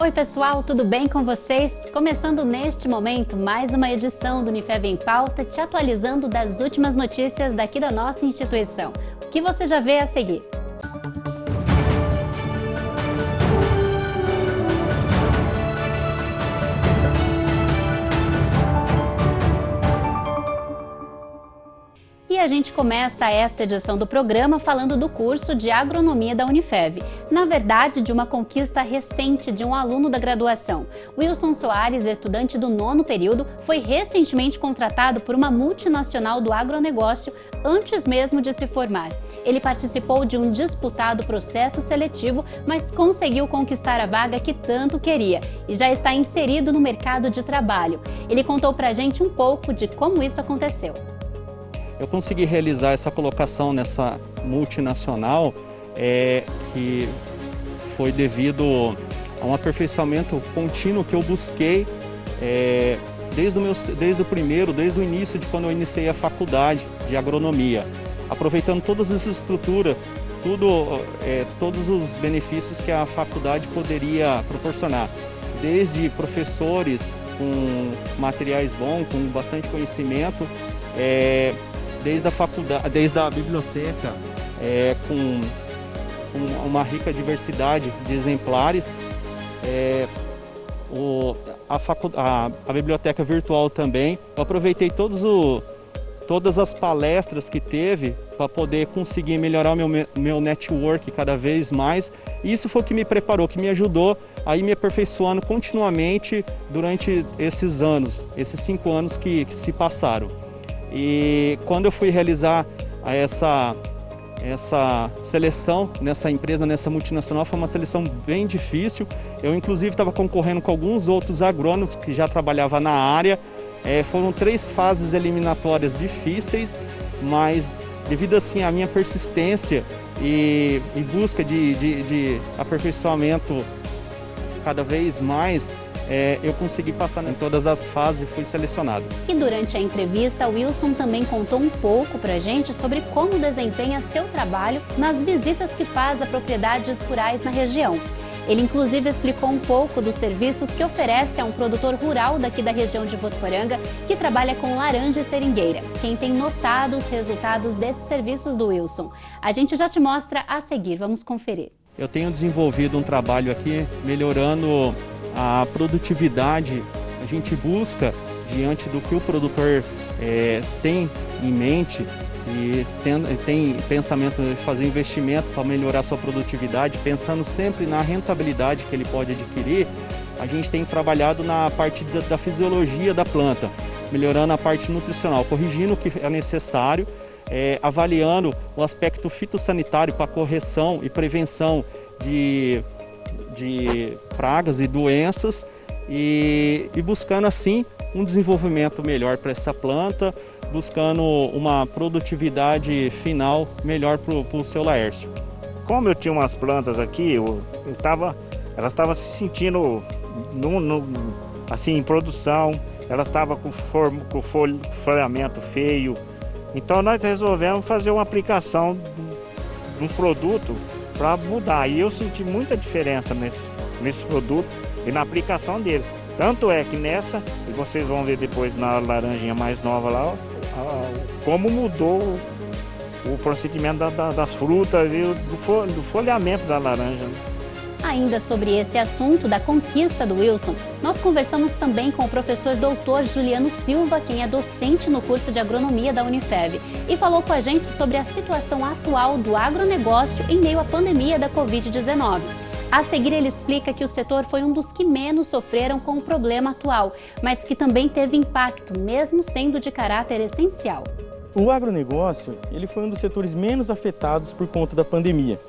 Oi pessoal, tudo bem com vocês? Começando neste momento mais uma edição do Unifev em Pauta, te atualizando das últimas notícias daqui da nossa instituição. O que você já vê a seguir? E a gente começa esta edição do programa falando do curso de Agronomia da Unifev. Na verdade, de uma conquista recente de um aluno da graduação. Wilson Soares, estudante do 9º período, foi recentemente contratado por uma multinacional do agronegócio antes mesmo de se formar. Ele participou de um disputado processo seletivo, mas conseguiu conquistar a vaga que tanto queria e já está inserido no mercado de trabalho. Ele contou pra gente um pouco de como isso aconteceu. Eu consegui realizar essa colocação nessa multinacional que foi devido a um aperfeiçoamento contínuo que eu busquei desde o início de quando eu iniciei a faculdade de agronomia, aproveitando todas as estruturas, todos os benefícios que a faculdade poderia proporcionar, desde professores com materiais bons, com bastante conhecimento, desde a biblioteca com uma rica diversidade de exemplares, a biblioteca virtual também. Eu aproveitei todas as palestras que teve para poder conseguir melhorar o meu network cada vez mais. E isso foi o que me preparou, que me ajudou a ir me aperfeiçoando continuamente durante esses anos, esses 5 anos que se passaram. E quando eu fui realizar essa seleção nessa empresa, nessa multinacional, foi uma seleção bem difícil. Eu inclusive estava concorrendo com alguns outros agrônomos que já trabalhavam na área. Foram 3 fases eliminatórias difíceis, mas devido assim à minha persistência e em busca de aperfeiçoamento cada vez mais, eu consegui passar em todas as fases e fui selecionado. E durante a entrevista, o Wilson também contou um pouco pra gente sobre como desempenha seu trabalho nas visitas que faz a propriedades rurais na região. Ele inclusive explicou um pouco dos serviços que oferece a um produtor rural daqui da região de Votuporanga que trabalha com laranja e seringueira. Quem tem notado os resultados desses serviços do Wilson? A gente já te mostra a seguir, vamos conferir. Eu tenho desenvolvido um trabalho aqui melhorando a produtividade. A gente busca, diante do que o produtor tem em mente e tem pensamento de fazer investimento para melhorar sua produtividade, pensando sempre na rentabilidade que ele pode adquirir, a gente tem trabalhado na parte da fisiologia da planta, melhorando a parte nutricional, corrigindo o que é necessário, avaliando o aspecto fitossanitário para correção e prevenção de pragas e doenças e buscando assim um desenvolvimento melhor para essa planta, buscando uma produtividade final melhor para o seu Laércio. Como eu tinha umas plantas aqui, elas estavam se sentindo assim, em produção, elas estavam com folhamento feio, então nós resolvemos fazer uma aplicação de um produto para mudar. E eu senti muita diferença nesse produto e na aplicação dele. Tanto é que nessa, e vocês vão ver depois na laranjinha mais nova lá, como mudou o procedimento das frutas e do folhamento da laranja. Ainda sobre esse assunto da conquista do Wilson, nós conversamos também com o professor Dr. Juliano Silva, quem é docente no curso de agronomia da Unifev, e falou com a gente sobre a situação atual do agronegócio em meio à pandemia da Covid-19. A seguir, ele explica que o setor foi um dos que menos sofreram com o problema atual, mas que também teve impacto, mesmo sendo de caráter essencial. O agronegócio ele foi um dos setores menos afetados por conta da pandemia,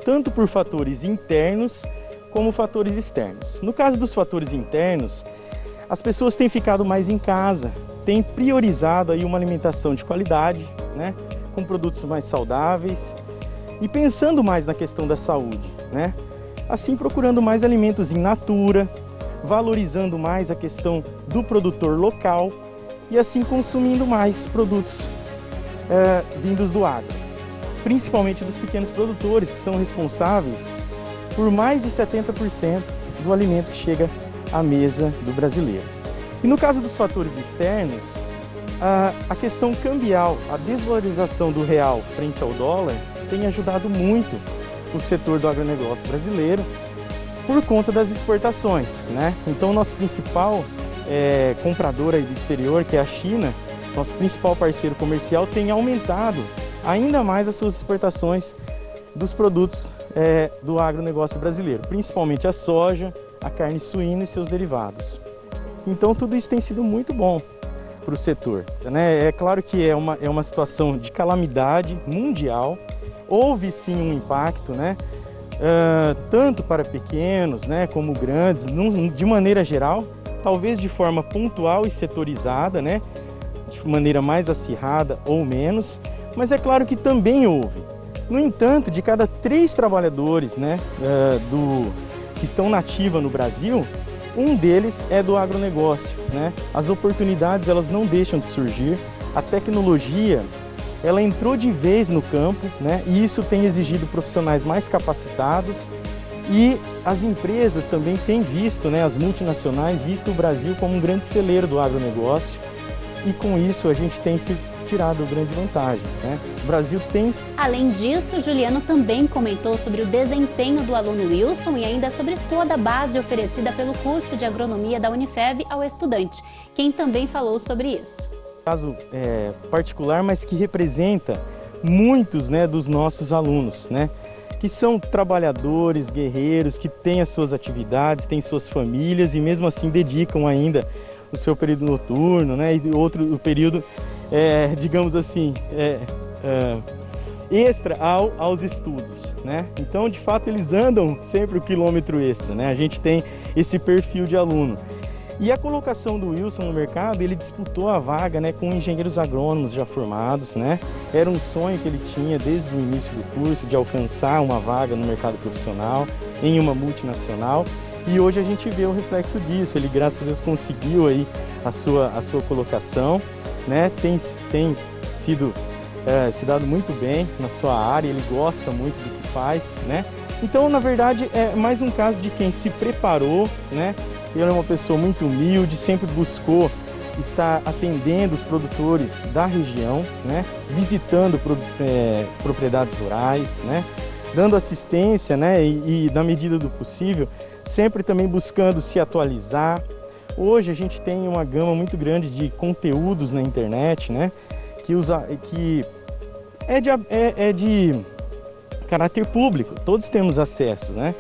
tanto por fatores internos como fatores externos. No caso dos fatores internos, as pessoas têm ficado mais em casa, têm priorizado aí uma alimentação de qualidade, com produtos mais saudáveis e pensando mais na questão da saúde, assim procurando mais alimentos in natura, valorizando mais a questão do produtor local e assim consumindo mais produtos vindos do agro. Principalmente dos pequenos produtores, que são responsáveis por mais de 70% do alimento que chega à mesa do brasileiro. E no caso dos fatores externos, a questão cambial, a desvalorização do real frente ao dólar tem ajudado muito o setor do agronegócio brasileiro por conta das exportações, né? Então, nosso principal comprador aí do exterior, que é a China, nosso principal parceiro comercial, tem aumentado ainda mais as suas exportações dos produtos do agronegócio brasileiro, principalmente a soja, a carne suína e seus derivados. Então, tudo isso tem sido muito bom para o setor, né? É claro que é uma situação de calamidade mundial. Houve sim um impacto, né? Tanto para pequenos, né, como grandes, de maneira geral, talvez de forma pontual e setorizada, né, de maneira mais acirrada ou menos, mas é claro que também houve. No entanto, de cada 3 trabalhadores, né, que estão na ativa no Brasil, um deles é do agronegócio, né? As oportunidades, elas não deixam de surgir, a tecnologia, ela entrou de vez no campo, né? E isso tem exigido profissionais mais capacitados, e as empresas também têm visto, né, as multinacionais, visto o Brasil como um grande celeiro do agronegócio, e com isso a gente tem se tirado grande vantagem, né? O Brasil tem... Além disso, Juliano também comentou sobre o desempenho do aluno Wilson e ainda sobre toda a base oferecida pelo curso de agronomia da Unifev ao estudante, quem também falou sobre isso. Caso particular, mas que representa muitos, né, dos nossos alunos, né, que são trabalhadores, guerreiros, que têm as suas atividades, têm suas famílias e mesmo assim dedicam ainda o seu período noturno, né, e o período, digamos assim, extra aos estudos, né? Então, de fato, eles andam sempre o quilômetro extra, né? A gente tem esse perfil de aluno. E a colocação do Wilson no mercado, ele disputou a vaga, né, com engenheiros agrônomos já formados, né? Era um sonho que ele tinha desde o início do curso de alcançar uma vaga no mercado profissional, em uma multinacional. E hoje a gente vê o reflexo disso. Ele, graças a Deus, conseguiu aí a sua colocação, né? Tem se dado muito bem na sua área, ele gosta muito do que faz, né? Então, na verdade, é mais um caso de quem se preparou, né? Ele é uma pessoa muito humilde, sempre buscou estar atendendo os produtores da região, né? Visitando propriedades rurais, né? Dando assistência, né? E na medida do possível, sempre também buscando se atualizar. Hoje a gente tem uma gama muito grande de conteúdos na internet, né? Que é de caráter público, todos temos acesso, né?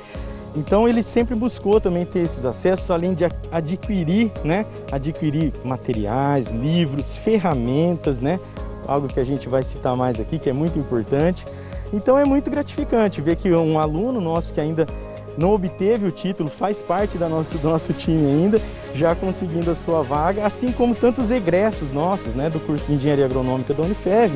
Então ele sempre buscou também ter esses acessos, além de adquirir, né? Adquirir materiais, livros, ferramentas, né? Algo que a gente vai citar mais aqui, que é muito importante. Então é muito gratificante ver que um aluno nosso que ainda não obteve o título, faz parte do nosso time ainda, já conseguindo a sua vaga, assim como tantos egressos nossos, né, do curso de Engenharia Agronômica da Unifev,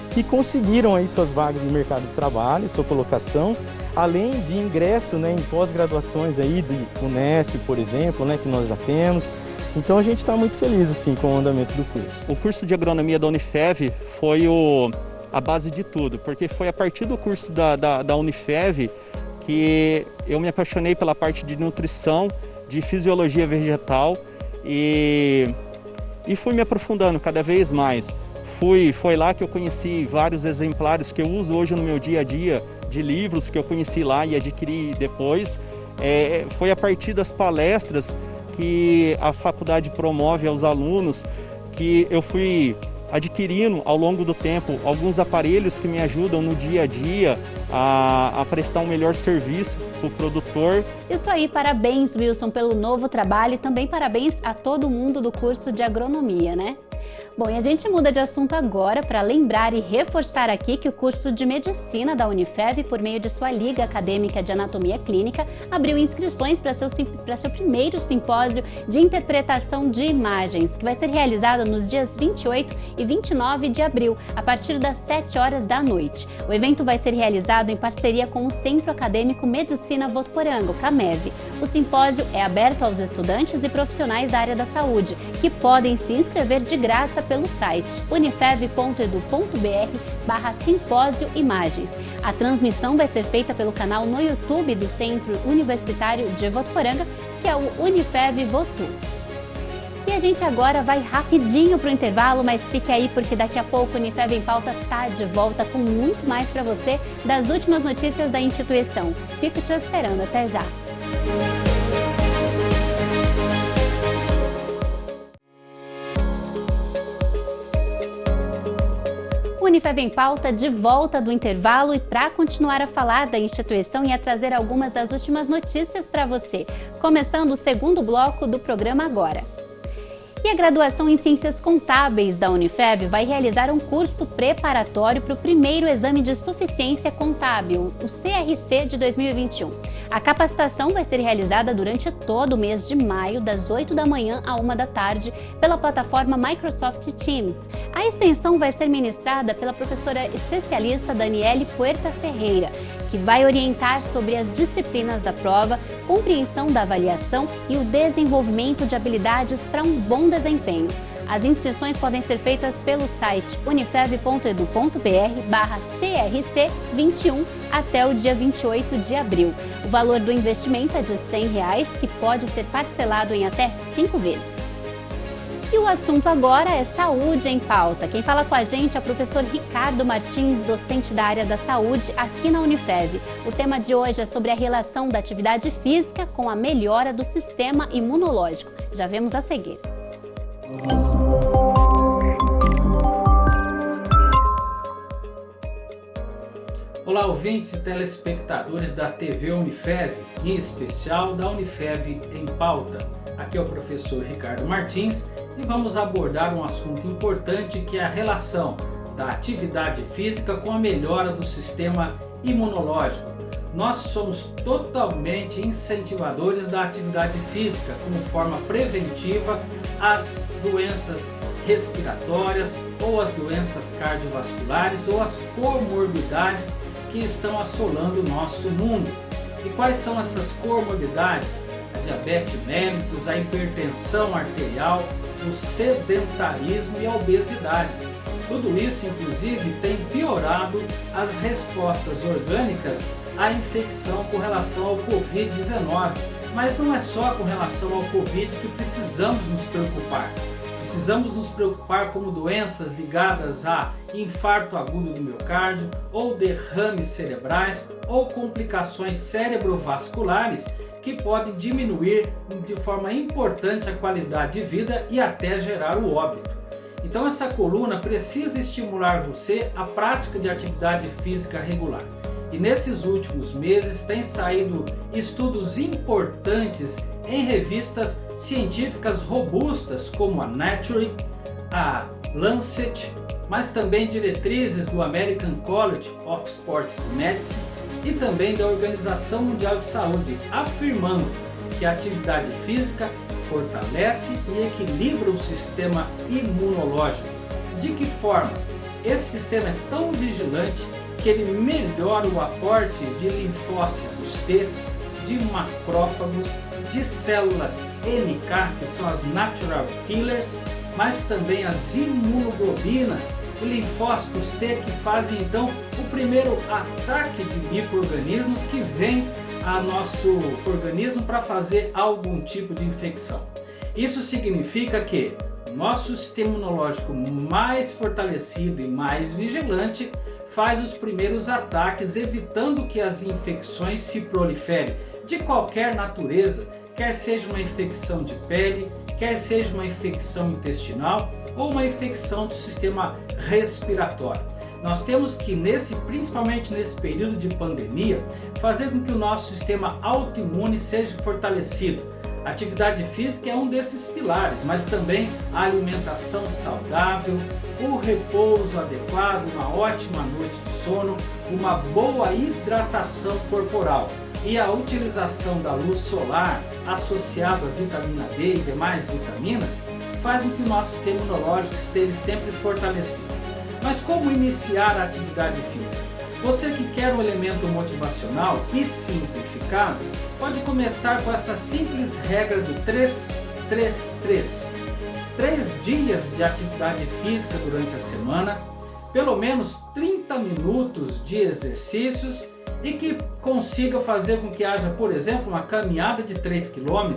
que conseguiram aí suas vagas no mercado de trabalho, sua colocação, além de ingresso, né, em pós-graduações aí de Unesp, por exemplo, né, que nós já temos. Então a gente está muito feliz assim, com o andamento do curso. O curso de agronomia da Unifev foi a base de tudo, porque foi a partir do curso da Unifev que eu me apaixonei pela parte de nutrição, de fisiologia vegetal e fui me aprofundando cada vez mais. Foi lá que eu conheci vários exemplares que eu uso hoje no meu dia a dia, de livros que eu conheci lá e adquiri depois. Foi a partir das palestras que a faculdade promove aos alunos que eu fui adquirindo ao longo do tempo alguns aparelhos que me ajudam no dia a dia a prestar um melhor serviço para o produtor. Isso aí, parabéns, Wilson, pelo novo trabalho e também parabéns a todo mundo do curso de agronomia, né? Bom, e a gente muda de assunto agora para lembrar e reforçar aqui que o curso de Medicina da Unifev, por meio de sua Liga Acadêmica de Anatomia Clínica, abriu inscrições para seu primeiro simpósio de interpretação de imagens, que vai ser realizado nos dias 28 e 29 de abril, a partir das 7 horas da noite. O evento vai ser realizado em parceria com o Centro Acadêmico Medicina Votuporanga, CAMEV. O simpósio é aberto aos estudantes e profissionais da área da saúde, que podem se inscrever de graça pelo site unifev.edu.br/simpósio imagens. A transmissão vai ser feita pelo canal no YouTube do Centro Universitário de Votuporanga, que é o Unifev Votu. E a gente agora vai rapidinho para o intervalo, mas fique aí porque daqui a pouco o Unifev em Pauta está de volta com muito mais para você das últimas notícias da instituição. Fico te esperando, até já! Unifev em Pauta de volta do intervalo e para continuar a falar da instituição e a trazer algumas das últimas notícias para você, começando o segundo bloco do programa agora. E a graduação em Ciências Contábeis da Unifev vai realizar um curso preparatório para o primeiro exame de suficiência contábil, o CRC de 2021. A capacitação vai ser realizada durante todo o mês de maio, das 8 da manhã à 1 da tarde, pela plataforma Microsoft Teams. A extensão vai ser ministrada pela professora especialista Daniele Puerta Ferreira, que vai orientar sobre as disciplinas da prova, compreensão da avaliação e o desenvolvimento de habilidades para um bom desempenho. As inscrições podem ser feitas pelo site unifev.edu.br/CRC21 até o dia 28 de abril. O valor do investimento é de R$ 100, que pode ser parcelado em até 5 vezes. E o assunto agora é saúde em pauta. Quem fala com a gente é o professor Ricardo Martins, docente da área da saúde aqui na Unifev. O tema de hoje é sobre a relação da atividade física com a melhora do sistema imunológico. Já vemos a seguir. Olá, ouvintes e telespectadores da TV Unifev, em especial da Unifev em Pauta. Aqui é o professor Ricardo Martins e vamos abordar um assunto importante que é a relação da atividade física com a melhora do sistema imunológico. Nós somos totalmente incentivadores da atividade física como forma preventiva às doenças respiratórias ou às doenças cardiovasculares ou às comorbidades que estão assolando o nosso mundo. E quais são essas comorbidades? A diabetes mellitus, a hipertensão arterial, o sedentarismo e a obesidade. Tudo isso, inclusive, tem piorado as respostas orgânicas à infecção com relação ao Covid-19. Mas não é só com relação ao Covid que precisamos nos preocupar. Precisamos nos preocupar com doenças ligadas a infarto agudo do miocárdio, ou derrames cerebrais, ou complicações cerebrovasculares que podem diminuir de forma importante a qualidade de vida e até gerar o óbito. Então essa coluna precisa estimular você à prática de atividade física regular. E nesses últimos meses tem saído estudos importantes em revistas científicas robustas como a Nature, a Lancet, mas também diretrizes do American College of Sports Medicine e também da Organização Mundial de Saúde, afirmando que a atividade física fortalece e equilibra o sistema imunológico. De que forma? Esse sistema é tão vigilante que ele melhora o aporte de linfócitos T, de macrófagos, de células NK, que são as Natural Killers, mas também as imunoglobinas e linfócitos T, que fazem então o primeiro ataque de micro-organismos que vem a nosso organismo para fazer algum tipo de infecção. Isso significa que o nosso sistema imunológico mais fortalecido e mais vigilante faz os primeiros ataques, evitando que as infecções se proliferem de qualquer natureza, quer seja uma infecção de pele, quer seja uma infecção intestinal ou uma infecção do sistema respiratório. Nós temos que, principalmente nesse período de pandemia, fazer com que o nosso sistema autoimune seja fortalecido. A atividade física é um desses pilares, mas também a alimentação saudável, o repouso adequado, uma ótima noite de sono, uma boa hidratação corporal e a utilização da luz solar associada à vitamina D e demais vitaminas faz com que o nosso sistema imunológico esteja sempre fortalecido. Mas como iniciar a atividade física? Você que quer um elemento motivacional e simplificado, pode começar com essa simples regra do 3-3-3. 3 dias de atividade física durante a semana, pelo menos 30 minutos de exercícios e que consiga fazer com que haja, por exemplo, uma caminhada de 3 km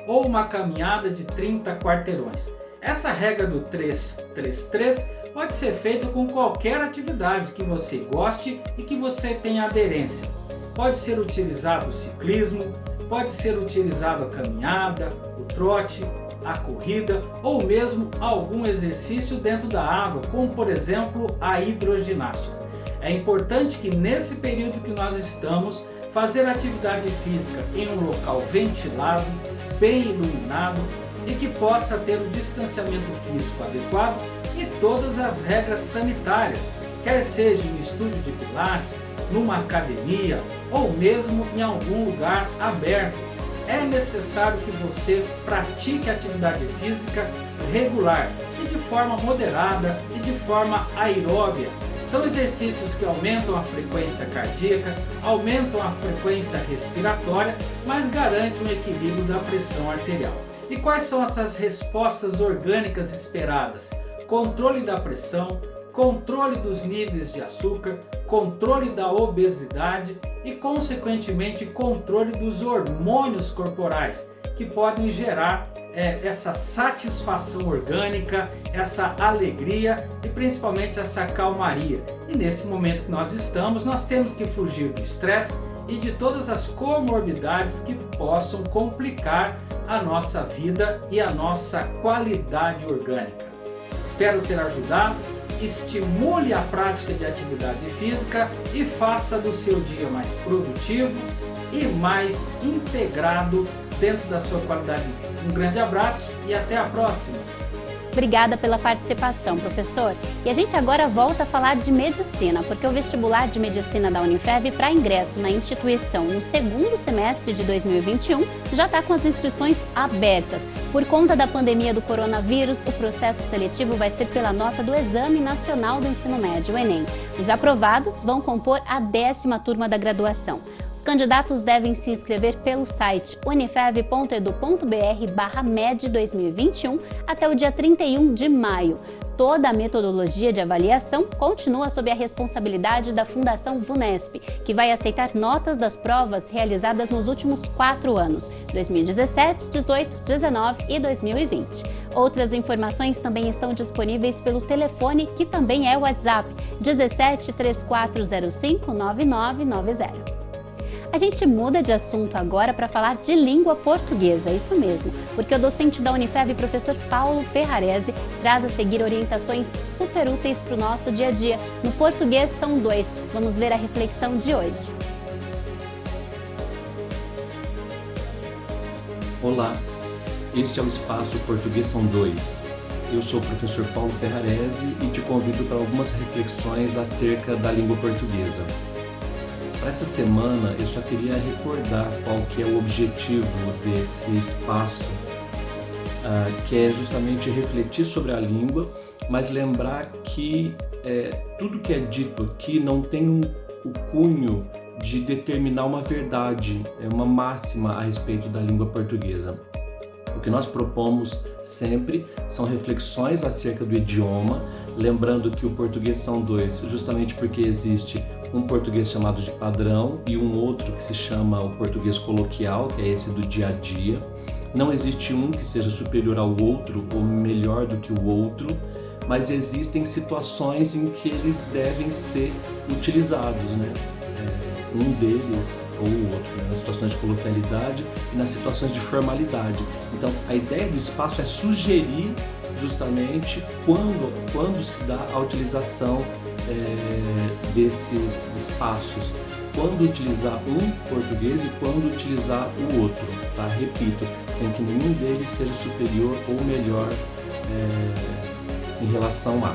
ou uma caminhada de 30 quarteirões. Essa regra do 3-3-3 pode ser feita com qualquer atividade que você goste e que você tenha aderência. Pode ser utilizado o ciclismo, pode ser utilizado a caminhada, o trote, a corrida ou mesmo algum exercício dentro da água, como por exemplo a hidroginástica. É importante que nesse período que nós estamos, fazer atividade física em um local ventilado, bem iluminado e que possa ter o distanciamento físico adequado e todas as regras sanitárias, quer seja em estúdio de pilates, numa academia ou mesmo em algum lugar aberto. É necessário que você pratique atividade física regular e de forma moderada e de forma aeróbia. São exercícios que aumentam a frequência cardíaca, aumentam a frequência respiratória, mas garantem o equilíbrio da pressão arterial. E quais são essas respostas orgânicas esperadas? Controle da pressão, controle dos níveis de açúcar, controle da obesidade e, consequentemente, controle dos hormônios corporais, que podem gerar essa satisfação orgânica, essa alegria e principalmente essa calmaria. E nesse momento que nós estamos, nós temos que fugir do estresse e de todas as comorbidades que possam complicar a nossa vida e a nossa qualidade orgânica. Espero ter ajudado. Estimule a prática de atividade física e faça do seu dia mais produtivo e mais integrado dentro da sua qualidade de vida. Um grande abraço e até a próxima! Obrigada pela participação, professor. E a gente agora volta a falar de medicina, porque o vestibular de medicina da Unifev para ingresso na instituição no segundo semestre de 2021 já está com as inscrições abertas. Por conta da pandemia do coronavírus, o processo seletivo vai ser pela nota do Exame Nacional do Ensino Médio, o Enem. Os aprovados vão compor a 10ª turma da graduação. Os candidatos devem se inscrever pelo site unifev.edu.br/med 2021 até o dia 31 de maio. Toda a metodologia de avaliação continua sob a responsabilidade da Fundação VUNESP, que vai aceitar notas das provas realizadas nos últimos 4 anos, 2017, 18, 19 e 2020. Outras informações também estão disponíveis pelo telefone, que também é o WhatsApp, 17 3405 9990. A gente muda de assunto agora para falar de língua portuguesa, isso mesmo, porque o docente da Unifev, professor Paulo Ferrarese, traz a seguir orientações super úteis para o nosso dia a dia. No Português são 2. Vamos ver a reflexão de hoje. Olá, este é o Espaço Português são 2. Eu sou o professor Paulo Ferrarese e te convido para algumas reflexões acerca da língua portuguesa. Para essa semana, eu só queria recordar qual que é o objetivo desse espaço, que é justamente refletir sobre a língua, mas lembrar que tudo que é dito aqui não tem o cunho de determinar uma verdade, uma máxima a respeito da língua portuguesa. O que nós propomos sempre são reflexões acerca do idioma, lembrando que o português são 2, justamente porque existe um português chamado de padrão e um outro que se chama o português coloquial, que é esse do dia a dia. Não existe um que seja superior ao outro ou melhor do que o outro, mas existem situações em que eles devem ser utilizados, né? Um deles ou o outro, né? Nas situações de coloquialidade e nas situações de formalidade. Então, a ideia do espaço é sugerir justamente quando se dá a utilização desses espaços, quando utilizar um português e quando utilizar o outro, tá? Repito, sem que nenhum deles seja superior ou melhor em relação a.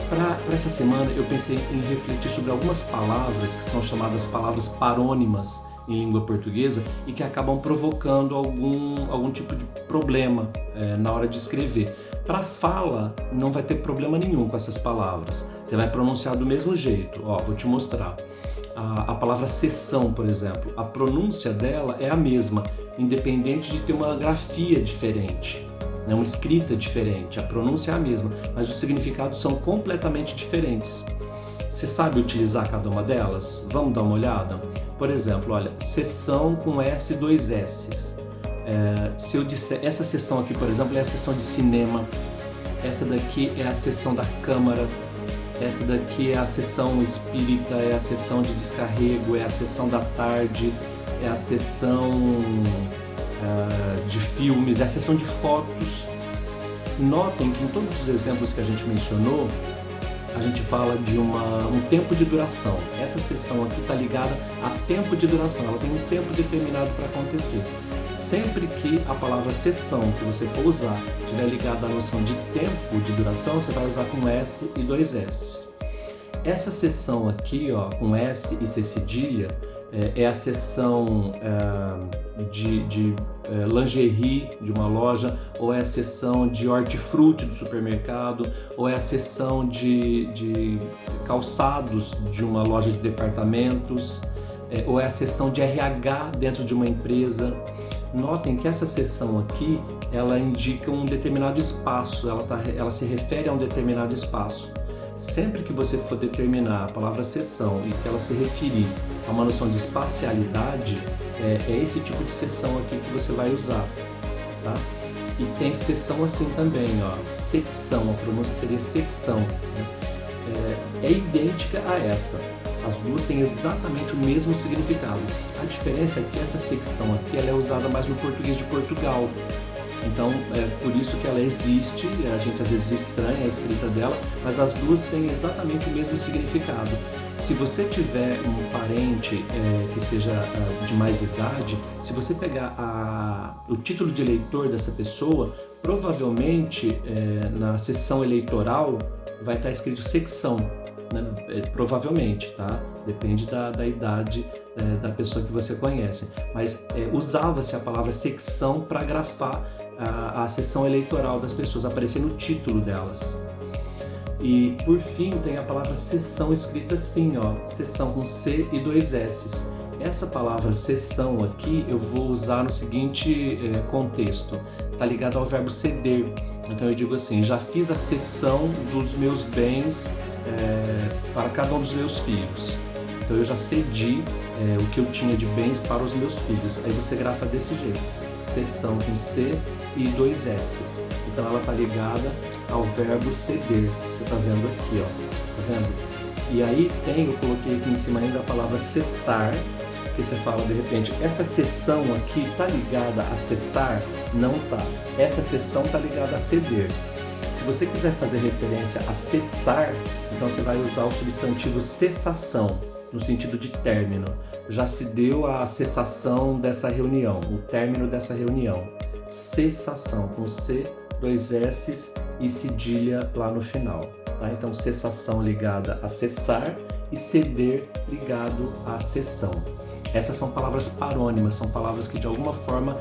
Para essa semana eu pensei em refletir sobre algumas palavras que são chamadas palavras parônimas em língua portuguesa e que acabam provocando algum tipo de problema na hora de escrever. Para fala não vai ter problema nenhum com essas palavras, você vai pronunciar do mesmo jeito. Ó, vou te mostrar. A palavra sessão, por exemplo, a pronúncia dela é a mesma, independente de ter uma grafia diferente, né? Uma escrita diferente. A pronúncia é a mesma, mas os significados são completamente diferentes. Você sabe utilizar cada uma delas? Vamos dar uma olhada? Por exemplo, olha, sessão com S e 2 S's. Se eu disser, essa sessão aqui, por exemplo, é a sessão de cinema, essa daqui é a sessão da Câmara, essa daqui é a sessão espírita, é a sessão de descarrego, é a sessão da tarde, é a sessão de filmes, é a sessão de fotos. Notem que em todos os exemplos que a gente mencionou, a gente fala de um tempo de duração. Essa sessão aqui está ligada a tempo de duração, ela tem um tempo determinado para acontecer. Sempre que a palavra sessão que você for usar estiver ligada à noção de tempo de duração, você vai usar com S e 2 S's. Essa sessão aqui, ó, com S e C cedilha, é a sessão de lingerie de uma loja, ou é a sessão de hortifruti do supermercado, ou é a sessão de calçados de uma loja de departamentos, ou é a sessão de RH dentro de uma empresa. Notem que essa seção aqui, ela indica um determinado espaço, ela se refere a um determinado espaço. Sempre que você for determinar a palavra seção e que ela se referir a uma noção de espacialidade, é esse tipo de seção aqui que você vai usar, tá? E tem seção assim também, ó, secção, a pronúncia seria secção, né? É idêntica a essa. As duas têm exatamente o mesmo significado. A diferença é que essa secção aqui ela é usada mais no português de Portugal. Então, é por isso que ela existe, a gente às vezes estranha a escrita dela, mas as duas têm exatamente o mesmo significado. Se você tiver um parente que seja de mais idade, se você pegar o título de eleitor dessa pessoa, provavelmente na seção eleitoral vai estar escrito secção. Né? Provavelmente, tá? Depende da idade da pessoa que você conhece, mas usava-se a palavra secção para grafar a seção eleitoral das pessoas, aparecer no título delas. E por fim tem a palavra seção escrita assim, ó, seção com C e 2 S's. Essa palavra seção aqui eu vou usar no seguinte contexto, tá ligado ao verbo ceder. Então eu digo assim, já fiz a cessão dos meus bens para cada um dos meus filhos. Então eu já cedi o que eu tinha de bens para os meus filhos. Aí você grafa desse jeito, cessão com C e 2 S's. Então ela está ligada ao verbo ceder. Você está vendo aqui, ó, tá vendo? E aí eu coloquei aqui em cima ainda a palavra cessar, que você fala de repente, essa seção aqui está ligada a cessar? Não tá. Essa seção está ligada a ceder. Se você quiser fazer referência a cessar, então você vai usar o substantivo cessação, no sentido de término. Já se deu a cessação dessa reunião, o término dessa reunião. Cessação, com C, 2 S's e cedilha lá no final. Tá? Então, cessação ligada a cessar e ceder ligado à cessão. Essas são palavras parônimas, são palavras que de alguma forma,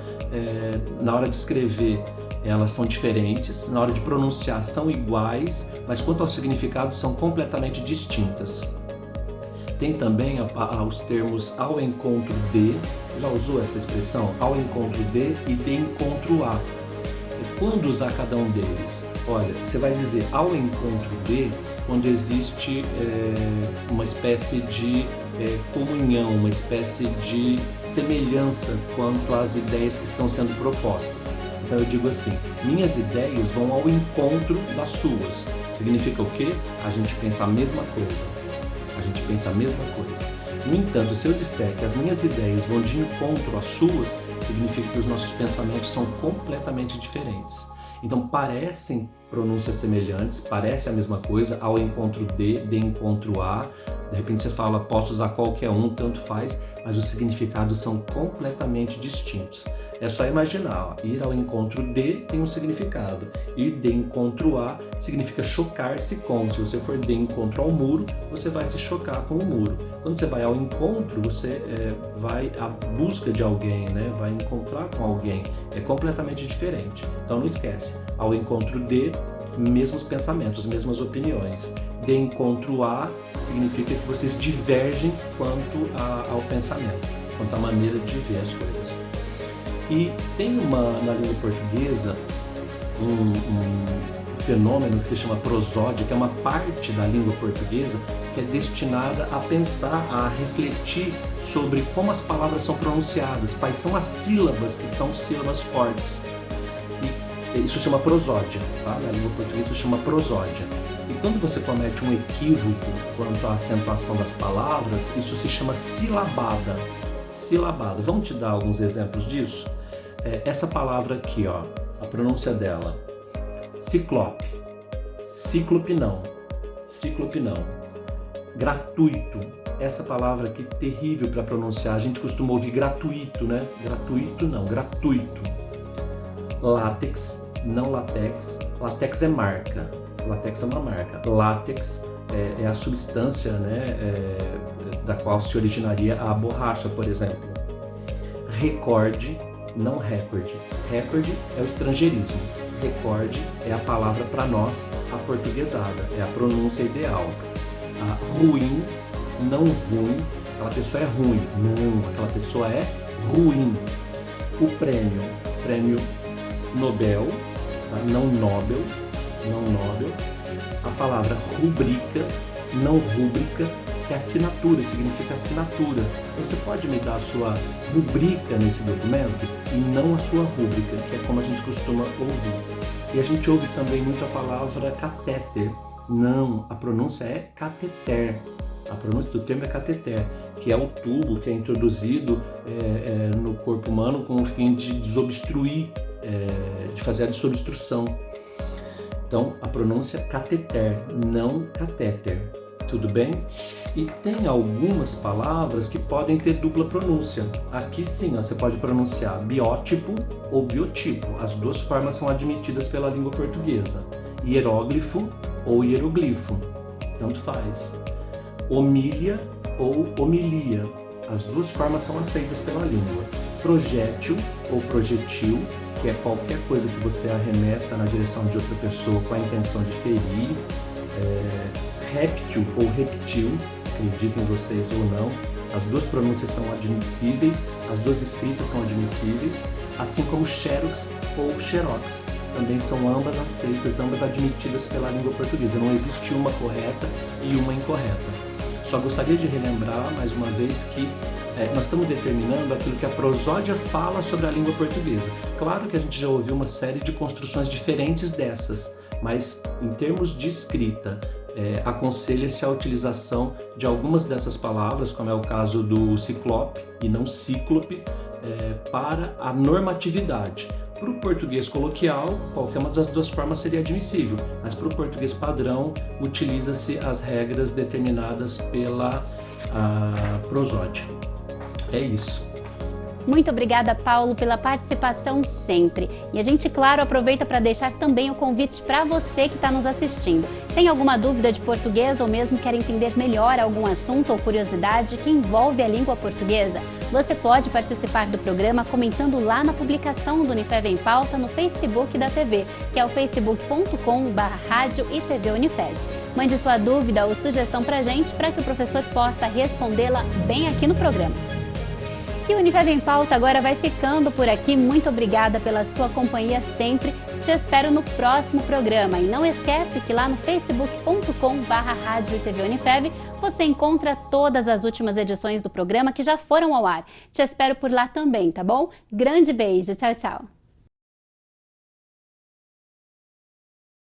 na hora de escrever, elas são diferentes, na hora de pronunciar são iguais, mas quanto ao significado são completamente distintas. Tem também os termos ao encontro de, já usou essa expressão? Ao encontro de e de encontro a. E quando usar cada um deles? Olha, você vai dizer ao encontro de quando existe uma espécie de comunhão, uma espécie de semelhança quanto às ideias que estão sendo propostas. Então eu digo assim, minhas ideias vão ao encontro das suas. Significa o quê? A gente pensa a mesma coisa. A gente pensa a mesma coisa. No entanto, se eu disser que as minhas ideias vão de encontro às suas, significa que os nossos pensamentos são completamente diferentes. Então parecem pronúncias semelhantes, parece a mesma coisa, ao encontro de encontro a. De repente você fala, posso usar qualquer um, tanto faz, mas os significados são completamente distintos. É só imaginar, ó, ir ao encontro de tem um significado, ir de encontro a significa chocar-se com. Se você for de encontro ao muro, você vai se chocar com o muro. Quando você vai ao encontro, você vai à busca de alguém, né? Vai encontrar com alguém. É completamente diferente. Então não esquece, ao encontro de mesmos pensamentos, mesmas opiniões. De encontro a significa que vocês divergem quanto ao pensamento, quanto à maneira de ver as coisas. E tem na língua portuguesa um fenômeno que se chama prosódia, que é uma parte da língua portuguesa que é destinada a pensar, a refletir sobre como as palavras são pronunciadas, quais são as sílabas que são sílabas fortes. E isso se chama prosódia, tá? Na língua portuguesa isso se chama prosódia. E quando você comete um equívoco quanto à acentuação das palavras, isso se chama silabada. Silabada. Vamos te dar alguns exemplos disso? Essa palavra aqui, ó, a pronúncia dela. Ciclope. Cíclope não. Cíclope não. Gratuito. Essa palavra aqui, terrível para pronunciar. A gente costuma ouvir gratuito, né? Gratuito não, gratuito. Látex, não latex. Latex é marca. Látex é uma marca. Látex é a substância, né, da qual se originaria a borracha, por exemplo. Recorde, não recorde. Recorde é o estrangeirismo. Recorde é a palavra para nós, a portuguesada, é a pronúncia ideal. Ruim, não ruim, aquela pessoa é ruim. Não, aquela pessoa é ruim. O prêmio Nobel, tá? Não Nobel, não Nobel. A palavra rubrica, não rúbrica, que é assinatura, significa assinatura. Então, você pode me dar a sua rubrica nesse documento e não a sua rúbrica, que é como a gente costuma ouvir. E a gente ouve também muito a palavra catéter. Não, a pronúncia é cateter. A pronúncia do termo é cateter, que é o tubo que é introduzido no corpo humano com o fim de desobstruir, de fazer a desobstrução. Então, a pronúncia é cateter, não catéter. Tudo bem? E tem algumas palavras que podem ter dupla pronúncia. Aqui sim, ó, você pode pronunciar biótipo ou biotipo. As duas formas são admitidas pela língua portuguesa. Hieróglifo ou hieroglifo, tanto faz. Homília ou homilia. As duas formas são aceitas pela língua. Projétil ou projetil, que é qualquer coisa que você arremessa na direção de outra pessoa com a intenção de ferir. Réptil ou reptil, acreditem vocês ou não, as duas pronúncias são admissíveis, as duas escritas são admissíveis, assim como xerox ou xerox, também são ambas aceitas, ambas admitidas pela língua portuguesa. Não existe uma correta e uma incorreta. Só gostaria de relembrar mais uma vez que nós estamos determinando aquilo que a prosódia fala sobre a língua portuguesa. Claro que a gente já ouviu uma série de construções diferentes dessas, mas em termos de escrita, aconselha-se a utilização de algumas dessas palavras, como é o caso do ciclope e não cíclope, para a normatividade. Para o português coloquial, qualquer uma das duas formas seria admissível, mas para o português padrão, utiliza-se as regras determinadas pela prosódia. É isso. Muito obrigada, Paulo, pela participação sempre. E a gente, claro, aproveita para deixar também o convite para você que está nos assistindo. Tem alguma dúvida de português ou mesmo quer entender melhor algum assunto ou curiosidade que envolve a língua portuguesa? Você pode participar do programa comentando lá na publicação do Unifev em Pauta no Facebook da TV, que é o facebook.com/rádio e TV Unifev. Mande sua dúvida ou sugestão para a gente para que o professor possa respondê-la bem aqui no programa. E o Unifev em Pauta agora vai ficando por aqui. Muito obrigada pela sua companhia sempre. Te espero no próximo programa. E não esquece que lá no facebook.com/rádio e TV Unifev você encontra todas as últimas edições do programa que já foram ao ar. Te espero por lá também, tá bom? Grande beijo. Tchau, tchau.